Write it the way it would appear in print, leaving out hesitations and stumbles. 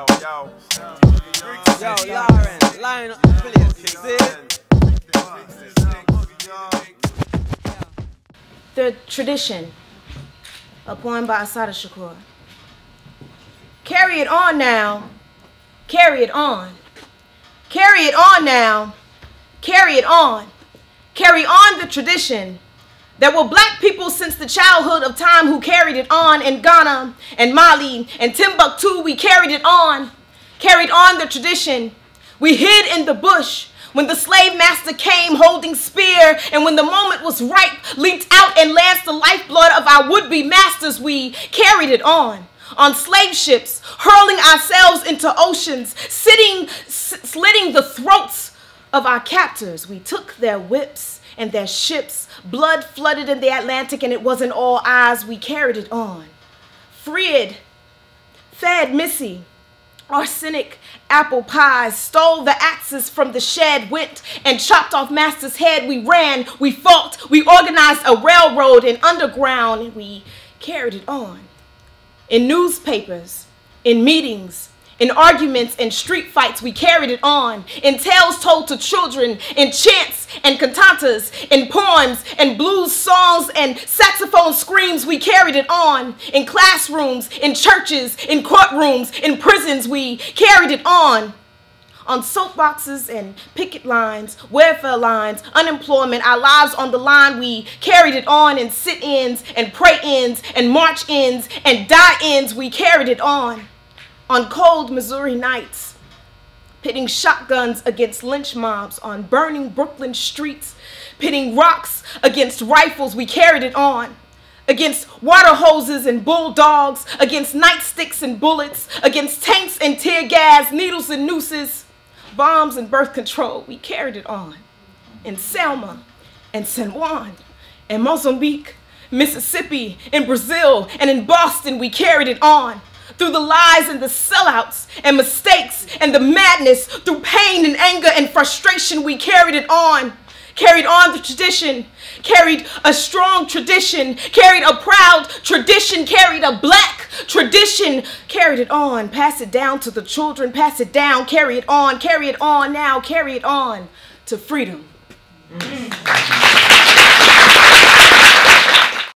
Yo, Lauren, line up the place, see it? The Tradition, a poem by Asada Shakur. Carry it on now, carry it on. Carry it on now, carry it on. Carry on the tradition. There were black people since the childhood of time who carried it on in Ghana and Mali and Timbuktu. We carried it on the tradition. We hid in the bush when the slave master came holding spear, and when the moment was ripe, leaped out and lanced the lifeblood of our would-be masters. We carried it on slave ships, hurling ourselves into oceans, slitting the throats of our captors. We took their whips and their ships, blood flooded in the Atlantic, and it wasn't all eyes. We carried it on. Freed, fed Missy, arsenic apple pies, stole the axes from the shed, went and chopped off master's head. We ran, we fought, we organized a railroad and underground, and we carried it on. In newspapers, in meetings, in arguments and street fights, we carried it on. In tales told to children, in chants and cantatas, in poems and blues songs and saxophone screams, we carried it on. In classrooms, in churches, in courtrooms, in prisons, we carried it on. On soapboxes and picket lines, welfare lines, unemployment, our lives on the line, we carried it on. In sit-ins and pray-ins and march-ins and die-ins, we carried it on. On cold Missouri nights, pitting shotguns against lynch mobs on burning Brooklyn streets, pitting rocks against rifles, we carried it on. Against water hoses and bulldogs, against nightsticks and bullets, against tanks and tear gas, needles and nooses, bombs and birth control, we carried it on. In Selma and San Juan and Mozambique, Mississippi, in Brazil and in Boston, we carried it on. Through the lies and the sellouts and mistakes and the madness, through pain and anger and frustration, we carried it on. Carried on the tradition, carried a strong tradition, carried a proud tradition, carried a black tradition, carried it on, pass it down to the children, pass it down, carry it on now, carry it on to freedom.